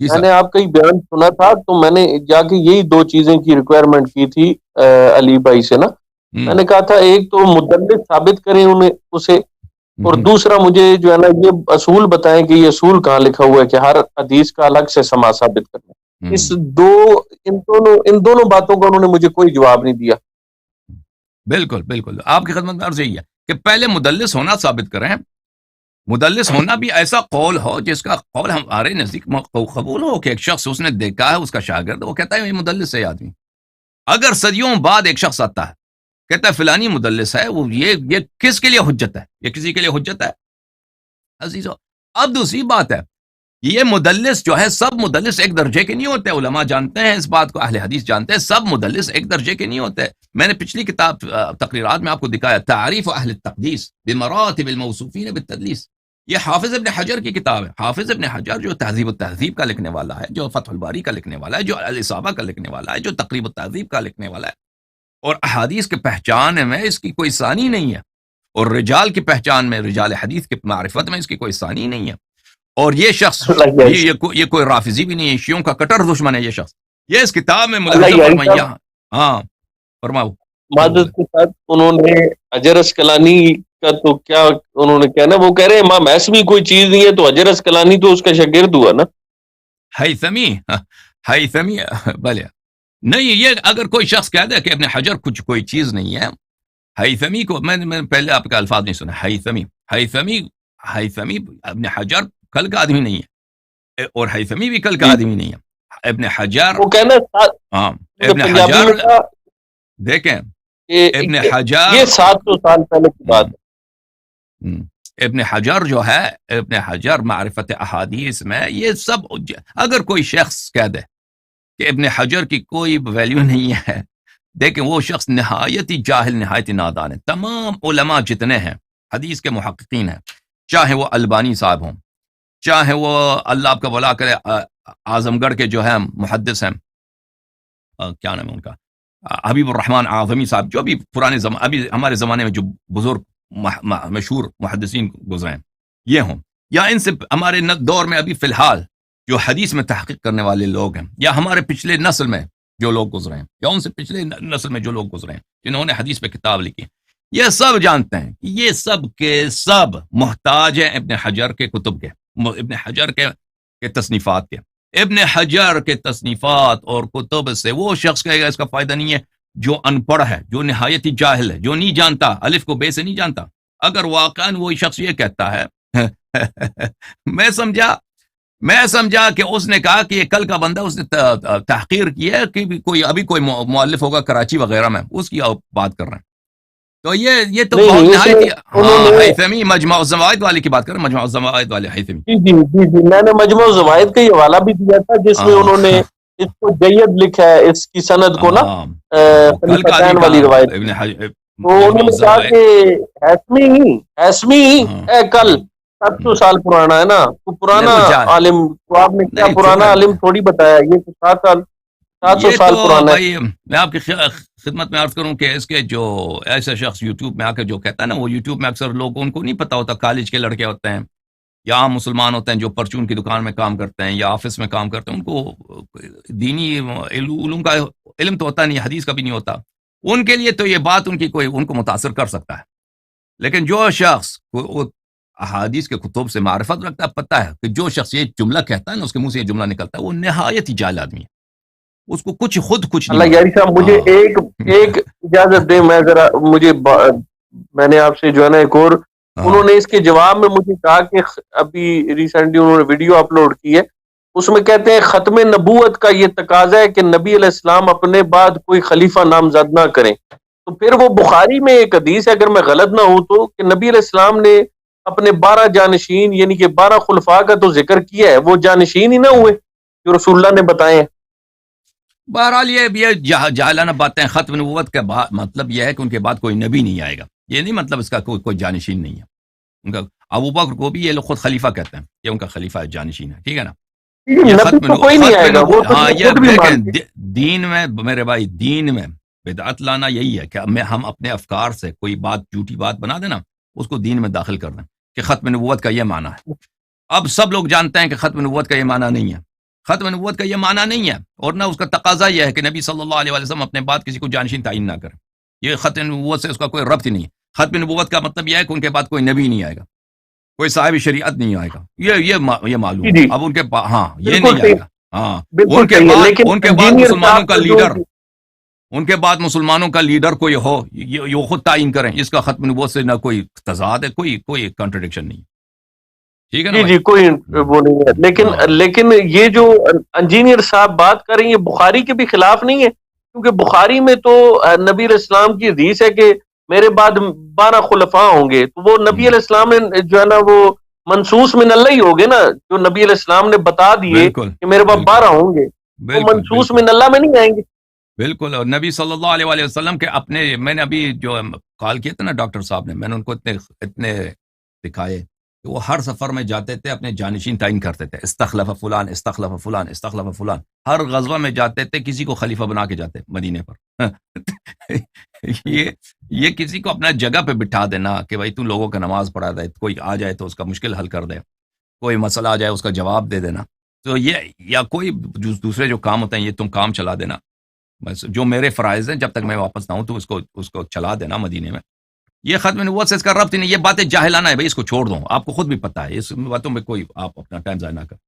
جی میں صاحب. نے آپ کا ہی بیان سنا تھا تو میں نے جا کے یہی دو چیزیں کی ریکوائرمنٹ کی تھی علی بھائی سے نا. میں نے کہا تھا ایک تو مدلس ثابت کریں انہیں اسے، اور دوسرا مجھے جو ہے نا یہ اصول بتائیں کہ یہ اصول کہاں لکھا ہوا ہے کہ ہر حدیث کا الگ سے سما ثابت کرنا. ان دونوں باتوں کا انہوں نے مجھے کوئی جواب نہیں دیا. بالکل بالکل آپ کی خدمت میں عرض یہی ہے کہ پہلے مدلس ہونا ثابت کریں. مدلس ہونا بھی ایسا قول ہو جس کا قول ہمارے نزدیک قبول ہو کہ ایک شخص اس نے دیکھا ہے، اس کا شاگرد، وہ کہتا ہے یہ مدلس ہے آدمی. اگر صدیوں بعد ایک شخص آتا ہے کہتا ہے فلانی مدلس ہے، وہ یہ کس کے لیے حجت ہے؟ یہ کسی کے لیے حجت ہے عزیزو. اب دوسری بات ہے، یہ مدلس جو ہے، سب مدلس ایک درجے کے نہیں ہوتے. علماء جانتے ہیں اس بات کو، اہل حدیث جانتے ہیں، سب مدلس ایک درجے کے نہیں ہوتے. میں نے پچھلی کتاب تقریرات میں آپ کو دکھایا تعریف اہل التقدیس بمراتب الموصوفین بالتدلیس. یہ حافظ ابن حجر کی کتاب ہے. حافظ ابن حجر جو تہذیب التہذیب کا لکھنے والا ہے، جو فتح الباری کا لکھنے والا ہے، جو الاصابہ کا لکھنے والا ہے، جو تقریب التہذیب کا لکھنے والا ہے، اور احادیث کے پہچان میں اس کی کوئی ثانی نہیں ہے، اور رجال کی پہچان میں، رجال حدیث کی معرفت میں اس کی کوئی ثانی نہیں ہے. اور یہ شخص یہ کوئی رافضی بھی نہیں ہے، شیعوں کا کٹر دشمن ہے یہ شخص. یہ اس کتاب میں ملاحظہ فرمائیے. ہاں فرماؤ. معذرت کے ساتھ انہوں نے حجر اسقلانی کا تو کیا انہوں نے کہنا، وہ کہہ رہے ہیں امام ایسوی کوئی چیز نہیں ہے تو حجر اسقلانی تو اس کا شاگرد ہوا نا. حیثمی بھلے نہیں، یہ اگر کوئی شخص کہہ دے کہ ابن حجر کچھ کوئی چیز نہیں ہے، حیثمی کو میں پہلے آپ کا الفاظ نہیں سنا. حیثمی ابن حجر کل کا آدمی نہیں ہے، اور حیثمی بھی کل کا آدمی نہیں ہے. ابن حجر وہ کہنا ہاں ابن حجر دیکھیں، ابن حجر یہ 700 سال پہلے کی بات ہے. ابن حجر جو ہے، ابن حجر معرفت احادیث میں یہ سب، اگر کوئی شخص کہہ دے کہ ابن حجر کی کوئی ویلیو نہیں ہے، دیکھیں وہ شخص نہایت ہی جاہل، نہایت ہی نادان ہے. تمام علماء جتنے ہیں حدیث کے محققین ہیں، چاہے وہ البانی صاحب ہوں، چاہے وہ اللہ آپ کا بھلا کرے اعظم گڑھ کے جو ہیں محدث ہیں، کیا نام ہے ان کا، حبیب الرحمن اعظمی صاحب، جو بھی پرانے ابھی ہمارے زمانے میں جو بزرگ مشہور محدثین گزرے ہیں یہ ہوں، یا ان سے ہمارے دور میں ابھی فی الحال جو حدیث میں تحقیق کرنے والے لوگ ہیں، یا ہمارے پچھلے نسل میں جو لوگ گزرے ہیں، یا ان سے پچھلے نسل میں جو لوگ گزرے ہیں جنہوں نے حدیث پہ کتاب لکھی، یہ سب جانتے ہیں کہ یہ سب کے سب محتاج ہیں ابن حجر کے کتب کے، ابن حجر کے تصنیفات کے. ابن حجر کے تصنیفات اور کتب سے وہ شخص کہے گا اس کا فائدہ نہیں ہے جو ان پڑھ ہے، جو نہایت ہی جاہل ہے، جو نہیں جانتا، الف کو بے سے نہیں جانتا. اگر واقعاً وہی شخص یہ کہتا ہے میں سمجھا کہ اس نے کہا کہ یہ کل کا بندہ، اس نے تحقیر کی ہے کہ کوئی ابھی کوئی مؤلف ہوگا کراچی وغیرہ میں، اس کی بات کر رہے ہیں. تو یہ تو بہت نہایت حیثمی مجمع الزوائد والی کی بات کر رہے ہیں، مجمع الزوائد والے حیثمی. جی میں نے مجمع الزوائد کا یہ حوالہ بھی دیا تھا جس میں انہوں نے اس کو جید لکھا ہے، اس کی سند کو نا خلیفتین والی روایت. تو انہوں نے کہا کہ ایسمی کل 700 سال پرانا ہے نا، تو پرانا عالم تو آپ نے کیا پرانا عالم تھوڑی بتایا، یہ تو 700 سال پرانا ہے. میں آپ کی خدمت میں عرض کروں کہ اس کے جو ایسا شخص یوٹیوب میں آ کے جو کہتا ہے نا، وہ یوٹیوب میں اکثر لوگوں کو نہیں پتا ہوتا، کالج کے لڑکے ہوتے ہیں یا عام مسلمان ہوتے ہیں جو پرچون کی دکان میں کام کرتے ہیں یا آفس میں کام کرتے ہیں، ان کو دینی علوم کا علم تو ہوتا نہیں، حدیث کا بھی نہیں ہوتا. ان کے لیے تو یہ بات ان کو متاثر کر سکتا ہے، لیکن جو شخص احادیث کے کتب سے معرفت رکھتا ہے، پتہ ہے کہ جو شخص یہ جملہ کہتا ہے نا، اس کے منہ سے یہ جملہ نکلتا ہے، وہ نہایت ہی جاہل آدمی ہے، اس کو کچھ نہیں. اللہ یاری صاحب مجھے ایک اجازت دیں، میں نے آپ سے جو ہے نا ایک اور انہوں نے اس کے جواب میں مجھے کہا کہ ابھی ریسنٹلی انہوں نے ویڈیو اپلوڈ کی ہے، اس میں کہتے ہیں ختم نبوت کا یہ تقاضا ہے کہ نبی علیہ السلام اپنے بعد کوئی خلیفہ نامزد نہ کریں. تو پھر وہ بخاری میں ایک حدیث ہے، اگر میں غلط نہ ہوں تو، کہ نبی علیہ السلام نے اپنے 12 جانشین یعنی کہ 12 خلفاء کا تو ذکر کیا ہے، وہ جانشین ہی نہ ہوئے جو رسول اللہ نے بتائے ہیں. بہرحال یہ جاہلانہ باتیں. ختم نبوت کا مطلب یہ ہے کہ ان کے بعد کوئی نبی نہیں آئے گا، یہ نہیں مطلب اس کا کوئی جانشین نہیں ہے. ان کا ابو بکر کو بھی یہ لوگ خود خلیفہ کہتے ہیں، یہ ان کا خلیفہ جانشین ہے، ٹھیک ہے نا. دین میں میرے بھائی، دین میں بدعت لانا یہی ہے کہ ہم اپنے افکار سے کوئی بات جھوٹی بات بنا دینا، اس کو دین میں داخل کر دیں کہ ختم نبوت کا یہ معنی ہے. اب سب لوگ جانتے ہیں کہ ختم نبوت کا یہ معنی نہیں ہے. ختم نبوت کا یہ معنی نہیں ہے، اور نہ اس کا تقاضا یہ ہے کہ نبی صلی اللہ علیہ وسلم اپنے بعد کسی کو جانشین تعین نہ کرے. یہ ختم نبوت سے اس کا کوئی ربط ہی نہیں ہے. ختم نبوت کا مطلب یہ ہے کہ ان کے بعد کوئی نبی نہیں آئے گا، کوئی صاحب شریعت نہیں آئے گا. یہ معلوم ہے. اب ان کے ہاں یہ نہیں آئے گا. ہاں ان کے بعد مسلمانوں کا لیڈر، ان کے بعد مسلمانوں کا لیڈر کوئی ہو، یہ خود تعین کریں. اس کا ختم نبوت سے نہ کوئی تضاد ہے، کوئی کنٹرڈکشن نہیں. ٹھیک ہے نا جی کوئی وہ نہیں ہے. لیکن یہ جو انجینئر صاحب بات کر رہی ہیں بخاری کے بھی خلاف نہیں ہے، کیونکہ بخاری میں تو نبی علیہ السلام کی حدیث ہے کہ میرے بعد 12 خلفاء ہوں گے. تو وہ نبی علیہ السلام نے جو ہے نا وہ منصوص من اللہ ہی ہوگے نا، جو نبی علیہ السلام نے بتا دیے کہ میرے بعد 12 ہوں گے، وہ منصوص من اللہ میں نہیں آئیں گے. بالکل. اور نبی صلی اللہ علیہ وسلم کے اپنے، میں نے ابھی جو کال کیا تھا نا ڈاکٹر صاحب نے، میں نے ان کو اتنے دکھائے کہ وہ ہر سفر میں جاتے تھے، اپنے جانشین تعین کرتے تھے. استخلف فلان استخلف فلان استخلف فلان. ہر غزوہ میں جاتے تھے، کسی کو خلیفہ بنا کے جاتے مدینے پر. یہ کسی کو اپنا جگہ پہ بٹھا دینا کہ بھائی تو لوگوں کا نماز پڑھا دے، کوئی آ جائے تو اس کا مشکل حل کر دے، کوئی مسئلہ آ جائے اس کا جواب دے دینا. تو یہ یا کوئی دوسرے جو کام ہوتے ہیں یہ تم کام چلا دینا. بس جو میرے فرائض ہیں جب تک میں واپس نہ ہوں تو اس کو چلا دینا مدینے میں. یہ ختم نبوت سے اس کا ربط ہی نہیں. یہ باتیں جاہلانہ ہے بھائی، اس کو چھوڑ دو. آپ کو خود بھی پتہ ہے اس باتوں میں کوئی آپ اپنا ٹائم ضائع نہ کریں.